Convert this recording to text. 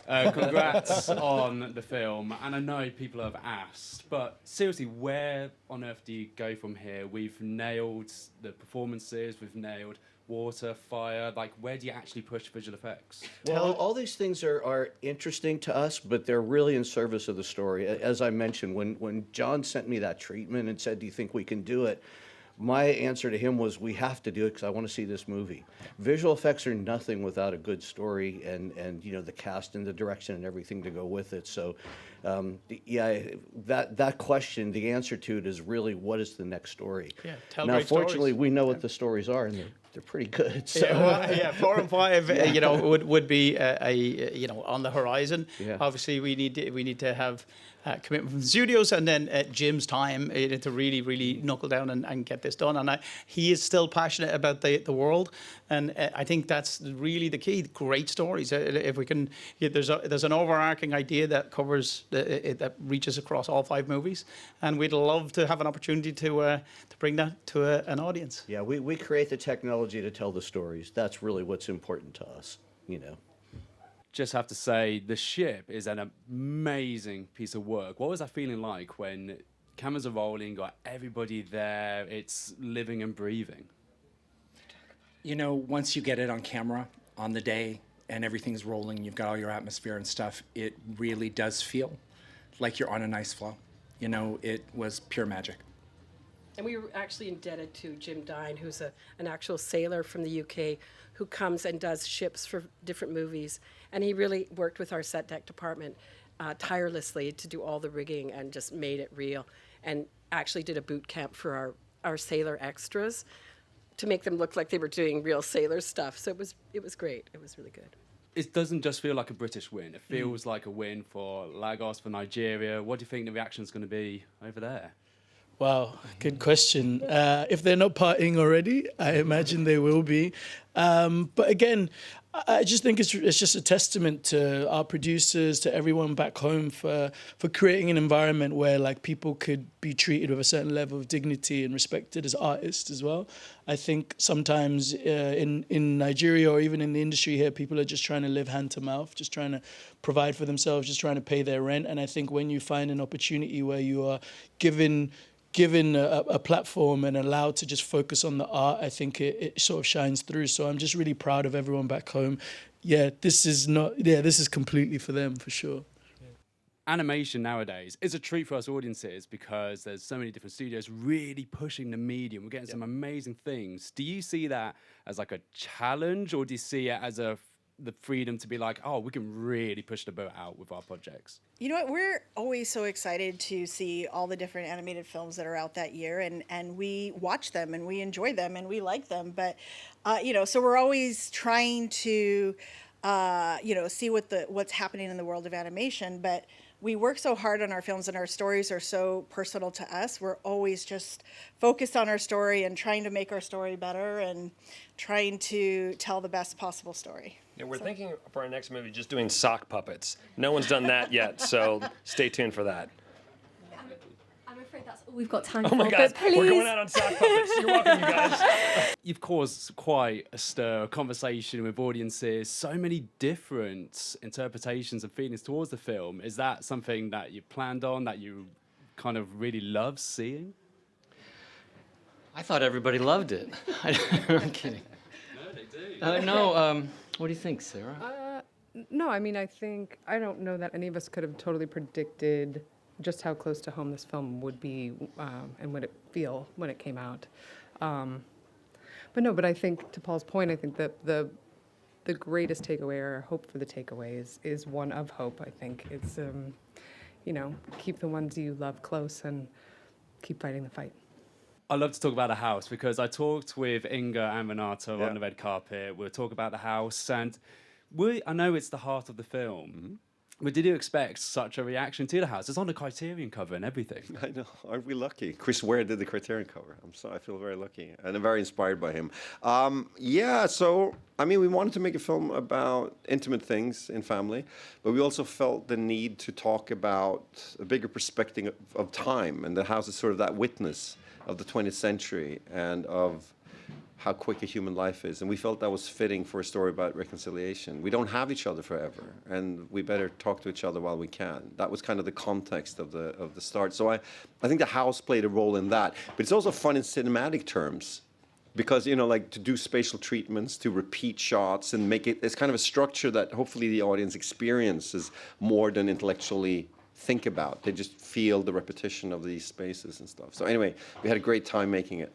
Congrats on the film. And I know people have asked, but seriously, where on earth do you go from here? We've nailed the performances, we've nailed water, fire. Like, where do you actually push visual effects? Well, all these things are interesting to us, but they're really in service of the story. As I mentioned, when John sent me that treatment and said, do you think we can do it? My answer to him was, we have to do it because I want to see this movie. Visual effects are nothing without a good story and you know, the cast and the direction and everything to go with it. So, yeah, that question, the answer to it is really, what is the next story? Yeah, tell now, great fortunately, stories. we know what the stories are, and they're pretty good. So. Yeah, well, yeah, 4 and 5, you know, would be you know, on the horizon. Yeah. Obviously, we need to have commitment from the studios, and then Jim's time to really knuckle down and get this done. And he is still passionate about the world, and I think that's really the key. Great stories. If we can, there's an overarching idea that covers that reaches across all 5 movies, and we'd love to have an opportunity to bring that to an audience. Yeah, we create the technology to tell the stories. That's really what's important to us, you know. Just have to say, the ship is an amazing piece of work. What was that feeling like when cameras are rolling, got everybody there, it's living and breathing? You know, once you get it on camera on the day and everything's rolling, you've got all your atmosphere and stuff, it really does feel like you're on an ice floe. You know, it was pure magic. And we were actually indebted to Jim Dine, who's an actual sailor from the UK, who comes and does ships for different movies. And he really worked with our set deck department tirelessly to do all the rigging and just made it real. And actually did a boot camp for our sailor extras to make them look like they were doing real sailor stuff. So it was great. It was really good. It doesn't just feel like a British win. It feels like a win for Lagos, for Nigeria. What do you think the reaction's going to be over there? Wow, good question. If they're not partying already, I imagine they will be. But again, I just think it's just a testament to our producers, to everyone back home for creating an environment where like people could be treated with a certain level of dignity and respected as artists as well. I think sometimes in Nigeria or even in the industry here, people are just trying to live hand to mouth, just trying to provide for themselves, just trying to pay their rent. And I think when you find an opportunity where you are given a platform and allowed to just focus on the art, I think it sort of shines through. So I'm just really proud of everyone back home. This is completely for them, for sure. Animation nowadays is a treat for us audiences because there's so many different studios really pushing the medium. We're getting some amazing things. Do you see that as like a challenge, or do you see it as the freedom to be like, oh, we can really push the boat out with our projects? You know what, we're always so excited to see all the different animated films that are out that year, and we watch them and we enjoy them and we like them, but you know, so we're always trying to you know, see what's happening in the world of animation, but we work so hard on our films and our stories are so personal to us. We're always just focused on our story and trying to make our story better and trying to tell the best possible story. Yeah, we're thinking for our next movie just doing sock puppets. No one's done that yet, so stay tuned for that. I'm afraid that's all we've got time Oh for. my But God, please. we're going out on sock puppets. You're welcome, you guys. You've caused quite a stir, a conversation with audiences, so many different interpretations and feelings towards the film. Is that something that you planned on, that you kind of really love seeing? I thought everybody loved it. I'm kidding. No, they do. No, what do you think, Sarah? No, I mean, I don't know that any of us could have totally predicted just how close to home this film would be and would it feel when it came out. But I think, to Paul's point, I think that the greatest takeaway or hope for the takeaway is one of hope, I think. It's, you know, keep the ones you love close and keep fighting the fight. I love to talk about the house because I talked with Inga and Renato on the red carpet. We'll talk about the house, and I know it's the heart of the film. But did you expect such a reaction to the house? It's on the Criterion cover and everything. I know. Aren't we lucky? Chris Ware did the Criterion cover. I feel very lucky, and I'm very inspired by him. Yeah, so, I mean, we wanted to make a film about intimate things in family, but we also felt the need to talk about a bigger perspective of time, and the house is sort of that witness of the 20th century and of how quick a human life is. And we felt that was fitting for a story about reconciliation. We don't have each other forever, and we better talk to each other while we can. That was kind of the context of the start. So I think the house played a role in that. But it's also fun in cinematic terms, because, you know, like to do spatial treatments, to repeat shots and make it, it's kind of a structure that hopefully the audience experiences more than intellectually think about. They just feel the repetition of these spaces and stuff. So anyway, we had a great time making it.